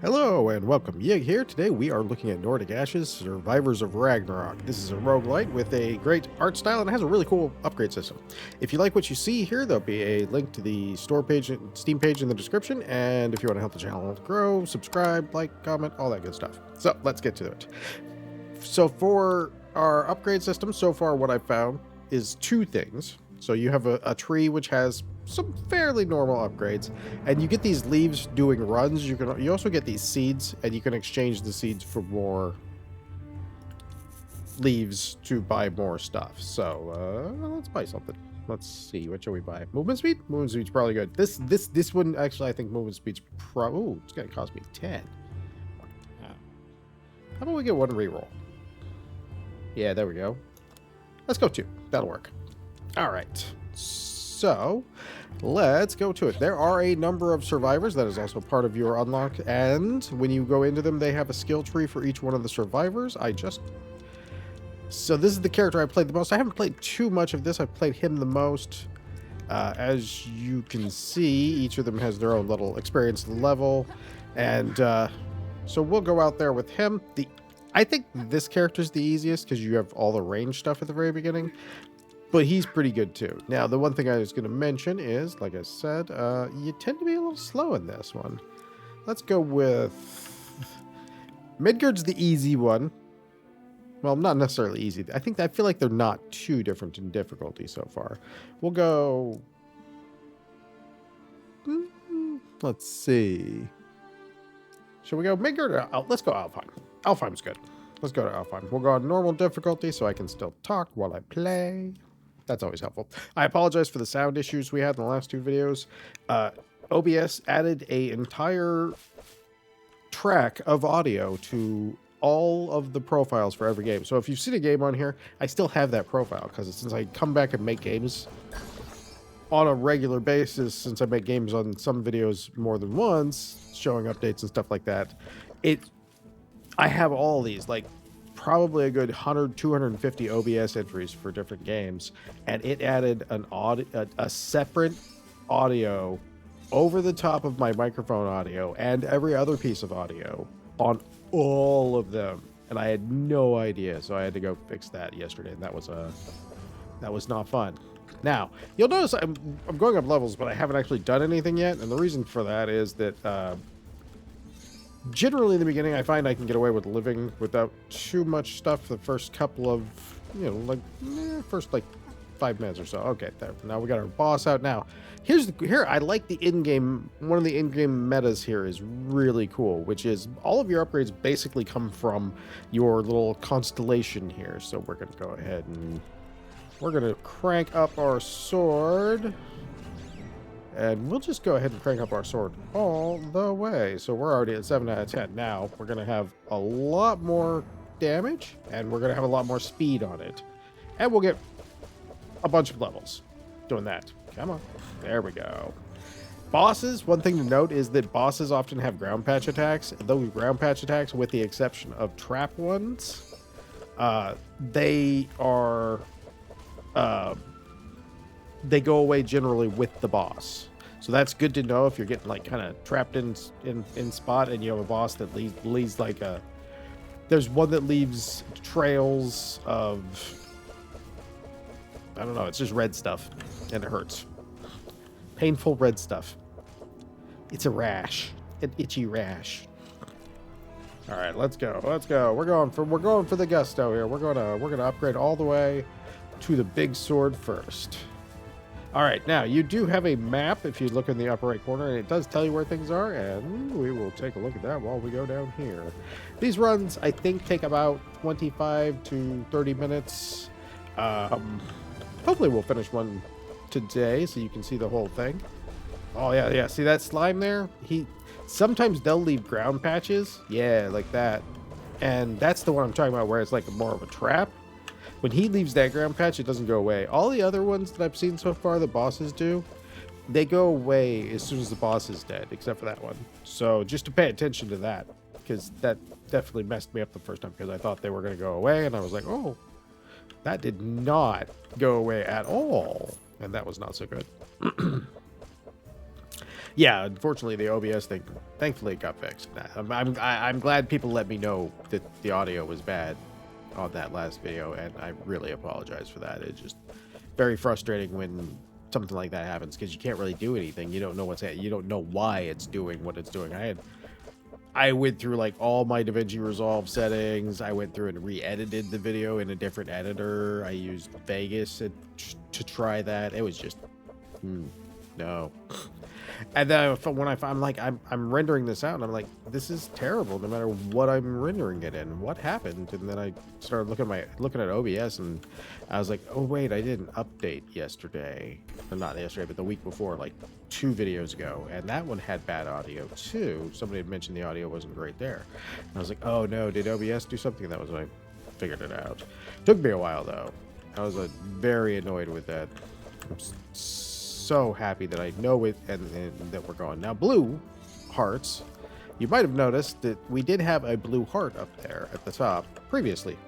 Hello and welcome. Yig here. Today we are looking at Nordic Ashes, Survivors of Ragnarok. This is a roguelite with a great art style and it has a really cool upgrade system. If you like what you see here, there'll be a link to the store page, Steam page in the description. And if you want to help the channel grow, subscribe, like, comment, all that good stuff. So let's get to it. So for our upgrade system, so far what I've found is two things. So you have a tree which has some fairly normal upgrades, and you get these leaves doing runs. You also get these seeds, and you can exchange the seeds for more leaves to buy more stuff. So let's buy something. Let's see, what shall we buy? Movement speed? Movement speed's probably good. This one actually, I think movement speed's ooh, it's gonna cost me 10. How about we get one reroll? Yeah, there we go. Let's go 2. That'll work. All right. So let's go to it. There are a number of survivors. That is also part of your unlock. And when you go into them, they have a skill tree for each one of the survivors. So this is the character I played the most. I haven't played too much of this. I've played him the most. As you can see, each of them has their own little experience level. And so we'll go out there with him. I think this character is the easiest because you have all the range stuff at the very beginning. But he's pretty good too. Now, the one thing I was going to mention is, like I said, you tend to be a little slow in this one. Let's go with... Midgard's the easy one. Well, not necessarily easy. I feel like they're not too different in difficulty so far. We'll go... Let's see. Should we go Midgard or... let's go Alfheim. Alfheim's good. Let's go to Alfheim. We'll go on normal difficulty so I can still talk while I play. That's always helpful. I apologize for the sound issues we had in the last 2 videos. OBS added an entire track of audio to all of the profiles for every game. So if you've seen a game on here, I still have that profile because since I come back and make games on a regular basis, since I make games on some videos more than once, showing updates and stuff like that, I have all these, like probably a good 100, 250 OBS entries for different games, and it added a separate audio over the top of my microphone audio and every other piece of audio on all of them, and I had no idea, so I had to go fix that yesterday, and that was not fun. Now you'll notice I'm going up levels, but I haven't actually done anything yet, and the reason for that is that generally in the beginning, I find I can get away with living without too much stuff the first couple of, first like 5 minutes or so. Okay, there. Now we got our boss out. Now, here I like the in-game, one of the in-game metas here is really cool, which is all of your upgrades basically come from your little constellation here. So we're going to go ahead and we're going to crank up our sword. And we'll just go ahead and crank up our sword all the way. So we're already at 7 out of 10. Now we're going to have a lot more damage and we're going to have a lot more speed on it. And we'll get a bunch of levels doing that. Come on. There we go. Bosses, one thing to note is that bosses often have ground patch attacks. Those ground patch attacks, with the exception of trap ones, they go away generally with the boss. So that's good to know if you're getting like kind of trapped in spot and you have a boss that leaves like there's one that leaves trails of, I don't know, it's just red stuff and it hurts. Painful red stuff. It's a rash, an itchy rash. All right, let's go. We're going for the gusto here. We're gonna upgrade all the way to the big sword first. All right, now you do have a map if you look in the upper right corner, and it does tell you where things are, and we will take a look at that while we go down here. These runs, I think, take about 25 to 30 minutes. Hopefully we'll finish one today so you can see the whole thing. Oh, yeah. See that slime there? Sometimes they'll leave ground patches. Yeah, like that. And that's the one I'm talking about where it's like more of a trap. When he leaves that ground patch, it doesn't go away. All the other ones that I've seen so far, the bosses do, they go away as soon as the boss is dead, except for that one. So just to pay attention to that, because that definitely messed me up the first time, because I thought they were going to go away, and I was like, oh, that did not go away at all. And that was not so good. Yeah, unfortunately, the OBS thing, thankfully, it got fixed. I'm glad people let me know that the audio was bad on that last video, and I really apologize for that. It's just very frustrating when something like that happens because you can't really do anything. You don't know you don't know why it's doing what it's doing. I went through like all my DaVinci Resolve settings. I went through and re-edited the video in a different editor. I used Vegas to try that. It was just no. And then when I'm rendering this out, and I'm like, this is terrible. No matter what I'm rendering it in, what happened? And then I started looking at OBS, and I was like, oh wait, I didn't update yesterday, or not yesterday, but the week before, like 2 videos ago, and that one had bad audio too. Somebody had mentioned the audio wasn't great there. And I was like, oh no, did OBS do something? That was when I figured it out. Took me a while though. I was very annoyed with that. I'm so happy that I know it and that we're going. Now, blue hearts. You might have noticed that we did have a blue heart up there at the top previously.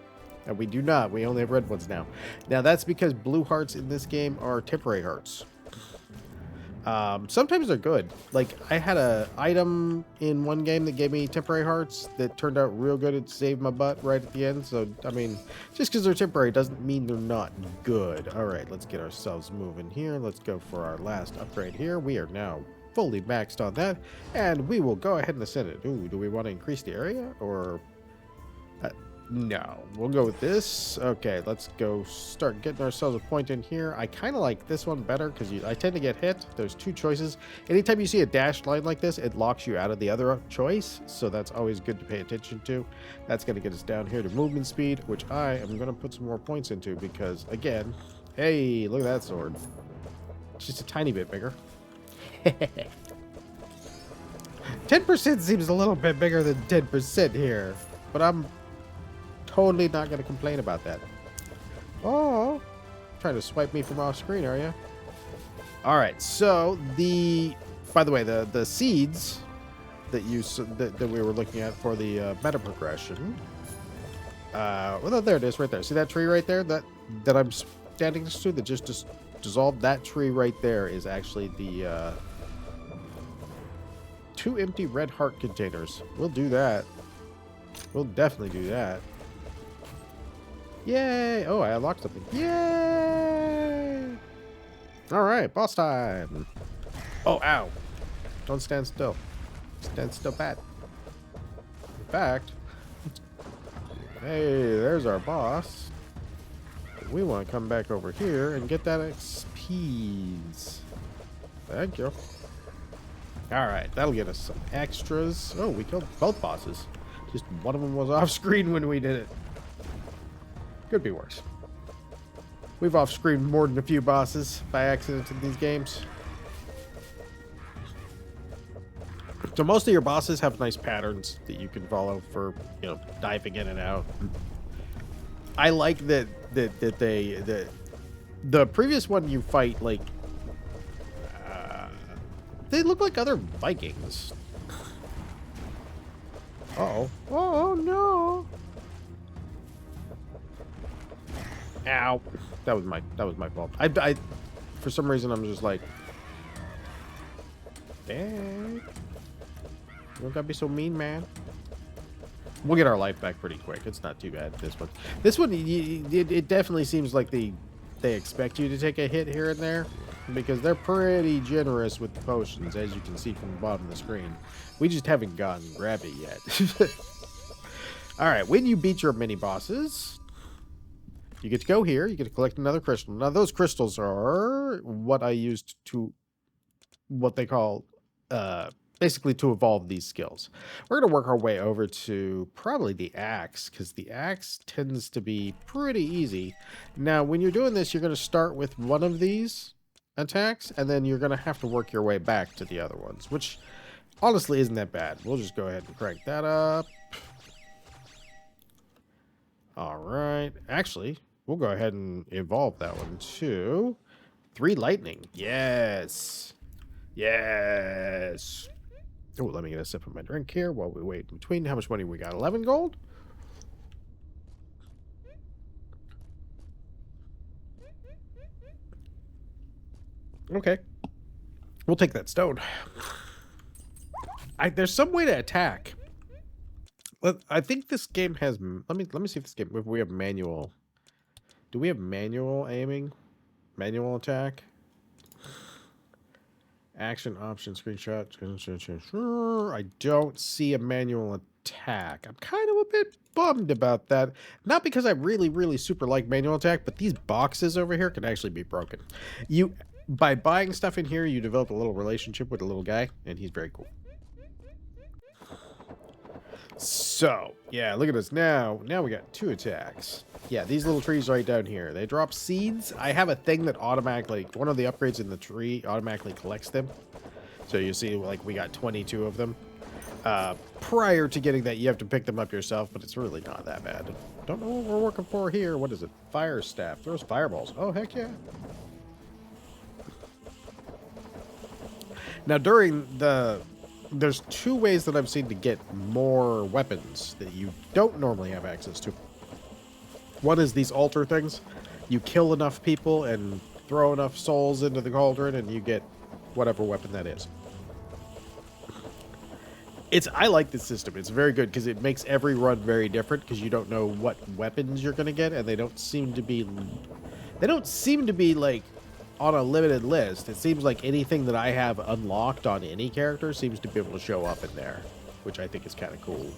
And we do not. We only have red ones now. Now, that's because blue hearts in this game are temporary hearts. Sometimes they're good. Like, I had a item in one game that gave me temporary hearts that turned out real good. It saved my butt right at the end. So, I mean, just because they're temporary doesn't mean they're not good. All right, let's get ourselves moving here. Let's go for our last upgrade here. We are now fully maxed on that. And we will go ahead and ascend it. Ooh, do we want to increase the area or... no, we'll go with this. Okay, let's go start getting ourselves a point in here. I kind of like this one better because I tend to get hit. There's 2 choices. Anytime you see a dashed line like this, it locks you out of the other choice. So that's always good to pay attention to. That's going to get us down here to movement speed, which I am going to put some more points into because, again, hey, look at that sword. It's just a tiny bit bigger. 10% seems a little bit bigger than 10% here, but I'm totally not going to complain about that. Oh, trying to swipe me from off screen, are you? All right. So by the way, the seeds that that we were looking at for the meta progression. Well, there it is, right there. See that tree right there that I'm standing next to that just dissolved? That tree right there is actually the 2 empty red heart containers. We'll do that. We'll definitely do that. Yay! Oh, I unlocked something. Yay! All right, boss time. Oh, ow. Don't stand still. Stand still, Pat. In fact, hey, there's our boss. We want to come back over here and get that XPs. Thank you. All right, that'll get us some extras. Oh, we killed both bosses. Just one of them was off screen when we did it. Could be worse. We've off-screened more than a few bosses by accident in these games. So most of your bosses have nice patterns that you can follow for, you know, diving in and out. I like that the previous one you fight, like, they look like other Vikings. Uh-oh. Oh, no. Ow. That was my fault. I for some reason I'm just like, dang. You don't gotta be so mean, man. We'll get our life back pretty quick. It's not too bad, this one. This one, it definitely seems like they expect you to take a hit here and there, because they're pretty generous with the potions, as you can see from the bottom of the screen. We just haven't gotten grab it yet. All right, when you beat your mini bosses, you get to go here. You get to collect another crystal. Now, those crystals are what I used to, what they call, basically to evolve these skills. We're going to work our way over to probably the axe, because the axe tends to be pretty easy. Now, when you're doing this, you're going to start with one of these attacks, and then you're going to have to work your way back to the other ones, which honestly isn't that bad. We'll just go ahead and crank that up. All right. Actually, we'll go ahead and evolve that one too. 3 lightning. Yes. Yes. Oh, let me get a sip of my drink here while we wait in between. How much money we got? 11 gold? Okay. We'll take that stone. There's some way to attack. I think this game has... Let me see if this game... If we have manual... Do we have manual aiming? Manual attack? Action, option, screenshot. I don't see a manual attack. I'm kind of a bit bummed about that. Not because I really, really super like manual attack, but these boxes over here can actually be broken. By buying stuff in here, you develop a little relationship with a little guy, and he's very cool. So, yeah, look at us now. Now we got 2 attacks. Yeah, these little trees right down here. They drop seeds. I have a thing that automatically, one of the upgrades in the tree automatically collects them. So you see, like, we got 22 of them. Prior to getting that, you have to pick them up yourself, but it's really not that bad. Don't know what we're working for here. What is it? Fire staff. Throws fireballs. Oh, heck yeah. Now, there's 2 ways that I've seen to get more weapons that you don't normally have access to. One is these altar things. You kill enough people and throw enough souls into the cauldron and you get whatever weapon that is. I like this system. It's very good because it makes every run very different because you don't know what weapons you're going to get, and they don't seem to be like on a limited list. It seems like anything that I have unlocked on any character seems to be able to show up in there, which I think is kind of cool.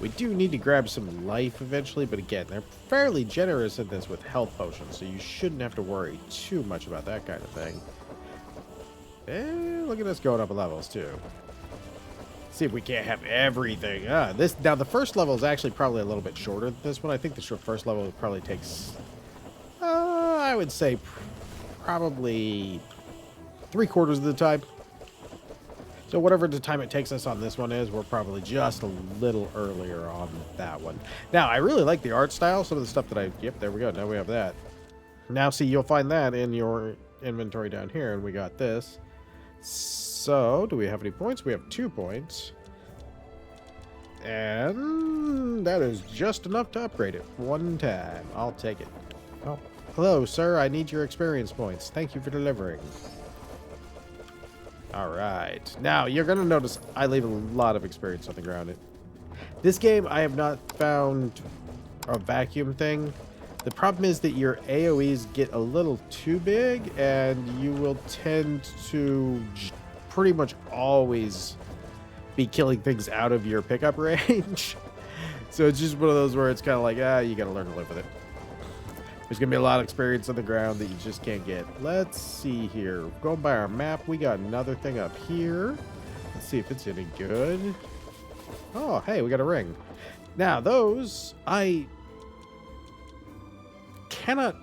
We do need to grab some life eventually, but again, they're fairly generous in this with health potions, so you shouldn't have to worry too much about that kind of thing. And look at us going up levels too. See if we can't have everything. Now the first level is actually probably a little bit shorter than this one. I think the first level probably takes, I would say, probably 3/4 of the time. So whatever the time it takes us on this one is, we're probably just a little earlier on that one. Now, I really like the art style. Some of the stuff that yep, there we go. Now we have that. Now, see, you'll find that in your inventory down here, and we got this. So, do we have any points? We have 2 points. And that is just enough to upgrade it one time. I'll take it. Oh, hello, sir. I need your experience points. Thank you for delivering. All right. Now, you're going to notice I leave a lot of experience on the ground. This game, I have not found a vacuum thing. The problem is that your AoEs get a little too big, and you will tend to pretty much always be killing things out of your pickup range. So it's just one of those where it's kind of like, you got to learn to live with it. There's going to be a lot of experience on the ground that you just can't get. Let's see here. Going by our map, we got another thing up here. Let's see if it's any good. Oh, hey, we got a ring. Now, those, I cannot...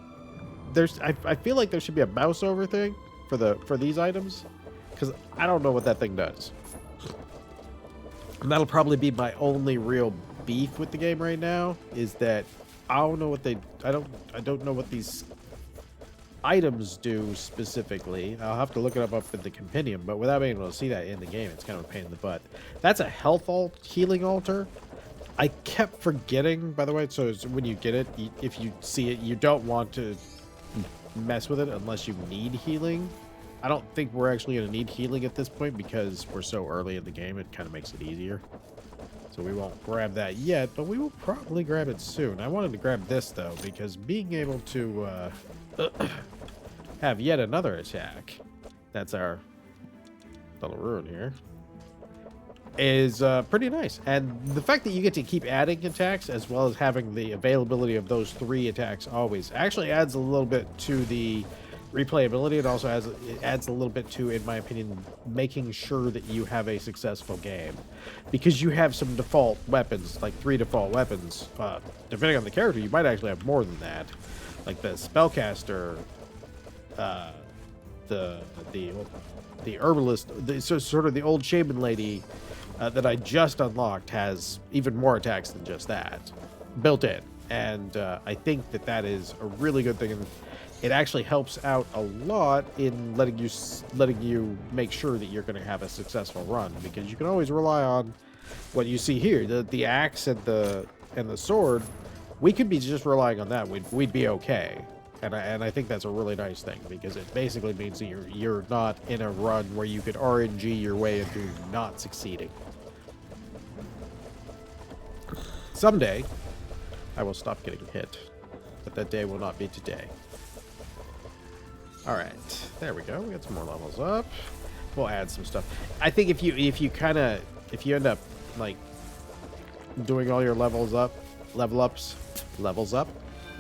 I feel like there should be a mouse over thing for these items, because I don't know what that thing does. And that'll probably be my only real beef with the game right now, is that I don't know what I don't know what these items do specifically. I'll have to look it up in the compendium, but without being able to see that in the game, it's kind of a pain in the butt. That's a health healing altar. I kept forgetting, by the way, so when you get it, if you see it, you don't want to mess with it unless you need healing. I don't think we're actually going to need healing at this point because we're so early in the game, it kind of makes it easier. So we won't grab that yet, but we will probably grab it soon. I wanted to grab this, though, because being able to have yet another attack, that's our little rune here, is pretty nice. And the fact that you get to keep adding attacks as well as having the availability of those 3 attacks always actually adds a little bit to the replayability. It also adds a little bit to, in my opinion, making sure that you have a successful game, because you have some default weapons, like 3 default weapons. Depending on the character, you might actually have more than that, like the spellcaster, the herbalist, so sort of the old shaman lady that I just unlocked has even more attacks than just that built in, and I think that is a really good thing. And it actually helps out a lot in letting you make sure that you're going to have a successful run, because you can always rely on what you see here, the axe and the sword. We could be just relying on that. We'd be okay. And I think that's a really nice thing, because it basically means that you're not in a run where you could RNG your way into not succeeding. Someday, I will stop getting hit, but that day will not be today. All right, there we go. We got some more levels up. We'll add some stuff. I think if you end up like doing all your levels up, levels up.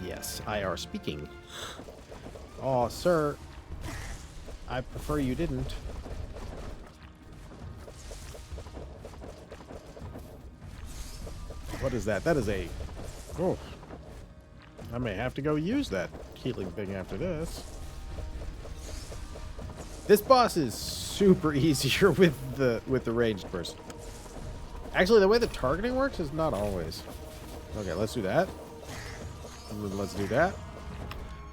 Yes, I are speaking. Oh, sir, I prefer you didn't. What is that? That is a... Oh. I may have to go use that healing thing after this. This boss is super easier with the ranged person. Actually, the way the targeting works is not always. Okay, let's do that. And then let's do that.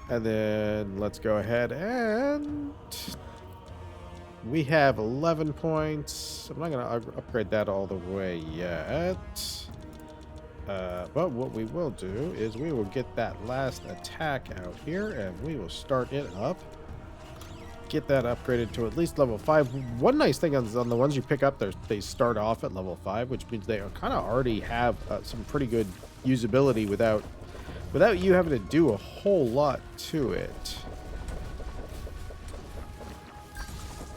And then let's go ahead and... We have 11 points. I'm not going to upgrade that all the way yet. But what we will do is we will get that last attack out here, and we will start it up. Get that upgraded to at least level 5. One nice thing on the ones you pick up, they start off at level 5, which means they kind of already have some pretty good usability without you having to do a whole lot to it.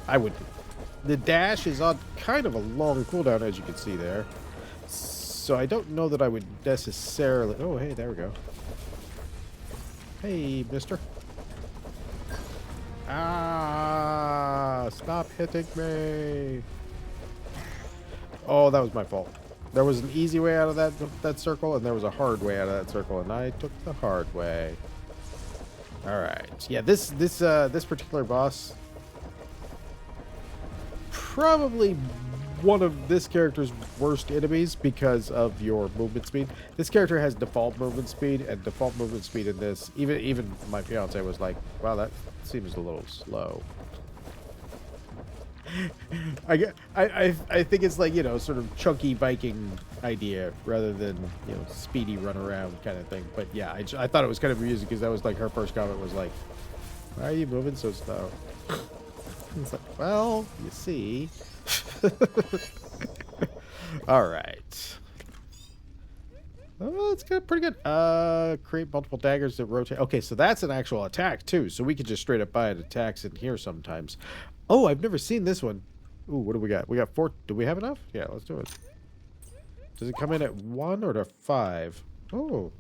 I would... The dash is on kind of a long cooldown, as you can see there. So I don't know that I would necessarily... Oh, hey, there we go. Hey, mister. Ah, stop hitting me. Oh, that was my fault. There was an easy way out of that circle, and there was a hard way out of that circle, and I took the hard way. All right. Yeah, this particular boss, probably one of this character's worst enemies because of your movement speed. This character has default movement speed, and default movement speed in this, even my fiance was like, wow, that seems a little slow. I think it's like, you know, sort of chunky Viking idea rather than, you know, speedy run around kind of thing. But yeah, I thought it was kind of amusing because that was like her first comment was like, why are you moving so slow? It's like, well, you see. All right. Oh, that's good, pretty good. Create multiple daggers that rotate. Okay, so that's an actual attack too. So we could just straight up buy attacks in here sometimes. Oh, I've never seen this one. Ooh, what do we got? We got 4. Do we have enough? Yeah, let's do it. Does it come in at 1 or to 5? Oh,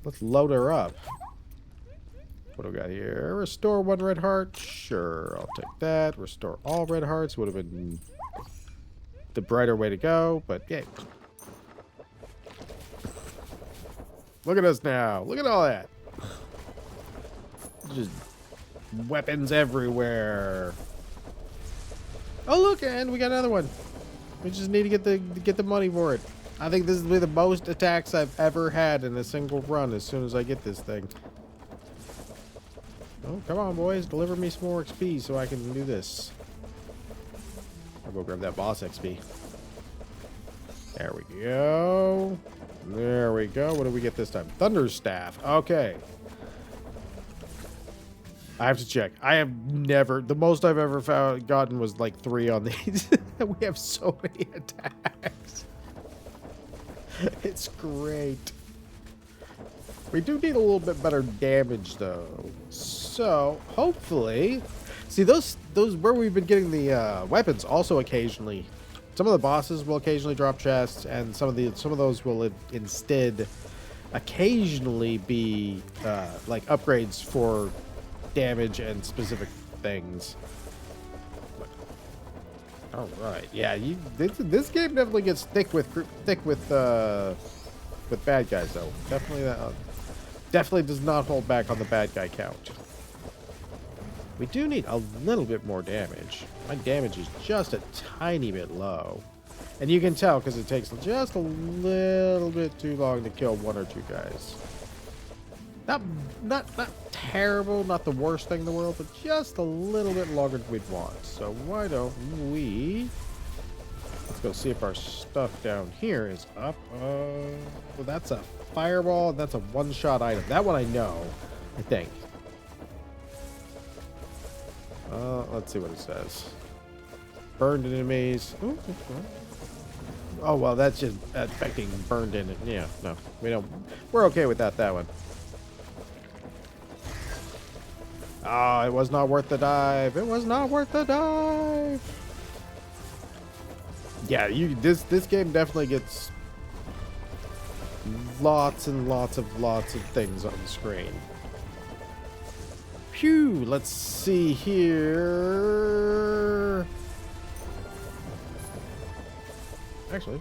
let's load her up. What do we got here? Restore 1 red heart. Sure, I'll take that. Restore all red hearts would have been the brighter way to go, but yeah. Look at us now. Look at all that. Just weapons everywhere. Oh, look, and we got another one. We just need to get the money for it. I think this will be the most attacks I've ever had in a single run as soon as I get this thing. Oh, come on, boys. Deliver me some more XP so I can do this. I'll go grab that boss XP. There we go. There we go. What do we get this time? Thunder Staff. Okay. I have to check. I have never... The most I've ever gotten was like 3 on these. We have so many attacks. It's great. We do need a little bit better damage, though. So, hopefully... See, those where we've been getting the weapons also occasionally... Some of the bosses will occasionally drop chests, and some of those will instead occasionally be like upgrades for damage and specific things. All right, yeah, this game definitely gets thick with bad guys though. Definitely does not hold back on the bad guy count. We do need a little bit more damage. My damage is just a tiny bit low. And you can tell because it takes just a little bit too long to kill 1 or 2 guys. Not terrible, not the worst thing in the world, but just a little bit longer than we'd want. So why don't we... Let's go see if our stuff down here is up. Well, that's a fireball, and that's a one-shot item. That one I know. I think. Let's see what it says. Burned enemies. Ooh. Oh, well, that's just affecting burned in. Yeah, no, we don't. We're okay without that one. Oh, it was not worth the dive. It was not worth the dive. Yeah, this game definitely gets lots and lots of things on the screen. Phew, let's see here. Actually,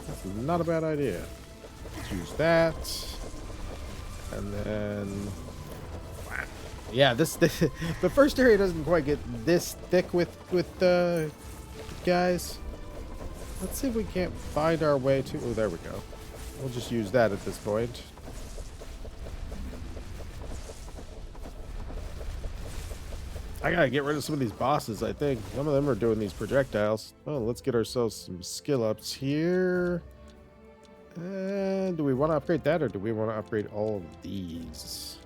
that's not a bad idea. Let's use that. And then, yeah, the first area doesn't quite get this thick with guys. Let's see if we can't find our way to. Oh, there we go. We'll just use that at this point. I gotta get rid of some of these bosses, I think. Some of them are doing these projectiles. Well, let's get ourselves some skill ups here. And do we want to upgrade that, or do we want to upgrade all of these?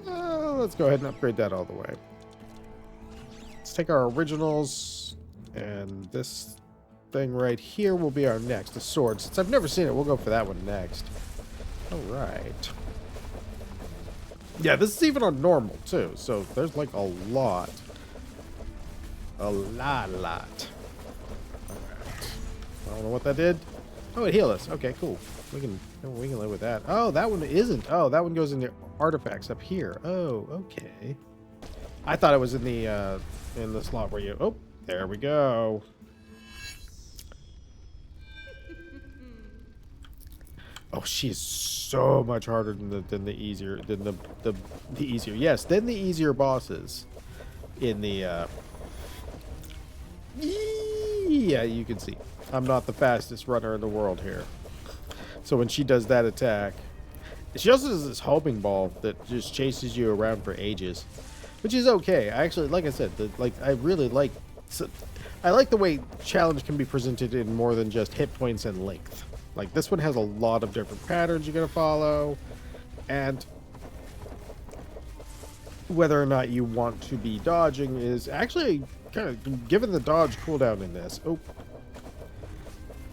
Let's go ahead and upgrade that all the way. Let's take our originals, and this thing right here will be our next, the sword. Since I've never seen it, we'll go for that one next. All right. Yeah, this is even on normal, too, so there's like a lot. A lot. All right. I don't know what that did. Oh, it healed us. Okay, cool. We can live with that. Oh, that one isn't. Oh, that one goes into artifacts up here. Oh, okay. I thought it was in the slot where you. Oh, there we go. Oh, she is so much harder than the easier bosses in the yeah, you can see I'm not the fastest runner in the world here. So when she does that attack, she also does this homing ball that just chases you around for ages, which is okay. I actually, like I said, I really like. I like the way challenge can be presented in more than just hit points and length. Like, this one has a lot of different patterns you're going to follow, and whether or not you want to be dodging is actually kind of, given the dodge cooldown in this. Oh.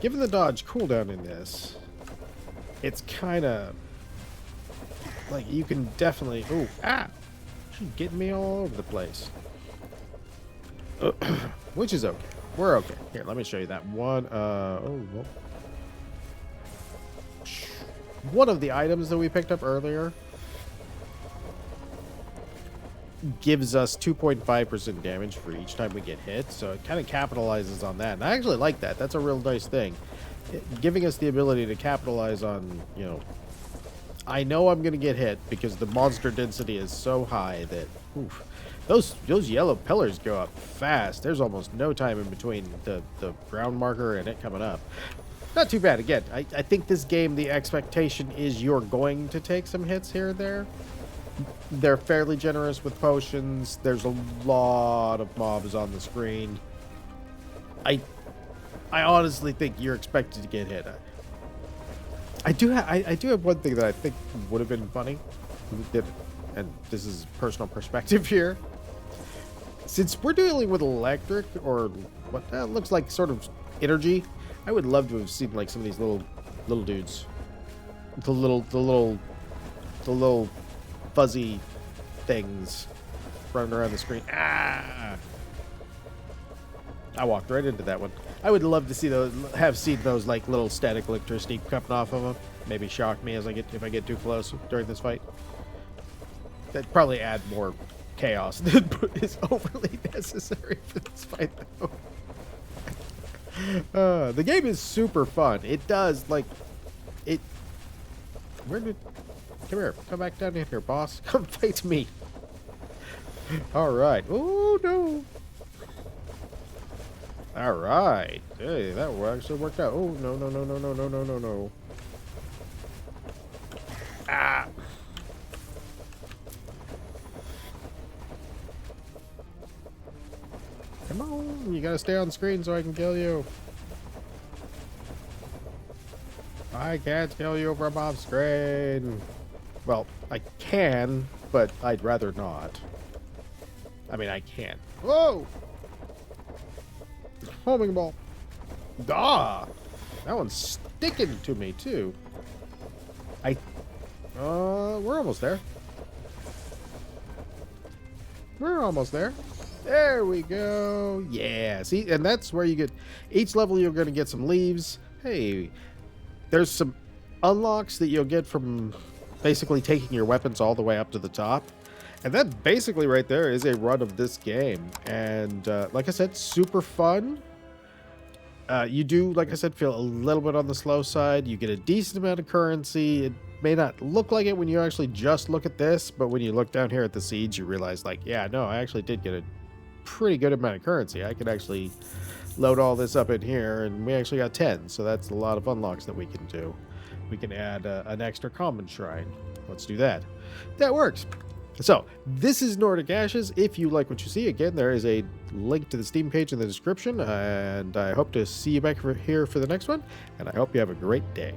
Given the dodge cooldown in this, it's kind of, like, you can definitely, oh, she's getting me all over the place. Which is okay. We're okay. Here, let me show you that one. One of the items that we picked up earlier gives us 2.5% damage for each time we get hit, so it kind of capitalizes on that. And I actually like that. That's a real nice thing. Giving us the ability to capitalize on, you know, I know I'm going to get hit because the monster density is so high that, oof, those yellow pillars go up fast. There's almost no time in between the ground marker and it coming up. Not too bad. Again, I think this game, the expectation is you're going to take some hits here and there. They're fairly generous with potions. There's a lot of mobs on the screen. I honestly think you're expected to get hit. I do have one thing that I think would have been funny, and this is personal perspective here. Since we're dealing with electric, or what looks like sort of energy, I would love to have seen like some of these little dudes, the little fuzzy things running around the screen. I walked right into that one. I would love to see have seen those like little static electricity coming off of them. Maybe shock me if I get too close during this fight. That'd probably add more chaos than is overly necessary for this fight, though. The game is super fun. It does, like, it... Come here. Come back down in here, boss. Come fight me. Alright. Oh, no. Alright. Hey, that actually worked out. Oh, no. Ah. Come on, you gotta stay on screen so I can kill you. I can't kill you from off screen. Well, I can, but I'd rather not. I mean, I can. Whoa! Homing ball. Ah! That one's sticking to me, too. We're almost there. We're almost there. There we go. Yeah, see, and that's where you get... Each level, you're going to get some leaves. Hey, there's some unlocks that you'll get from basically taking your weapons all the way up to the top. And that basically right there is a run of this game. And like I said, super fun. You do, like I said, feel a little bit on the slow side. You get a decent amount of currency. It may not look like it when you actually just look at this, but when you look down here at the seeds, you realize, like, yeah, no, I actually did get a pretty good amount of currency. I could actually load all this up in here, and we actually got 10, so that's a lot of unlocks that we can do. We can add an extra common shrine. Let's do that. That works. So, this is Nordic Ashes. If you like what you see, again, there is a link to the Steam page in the description, and I hope to see you back here for the next one, and I hope you have a great day.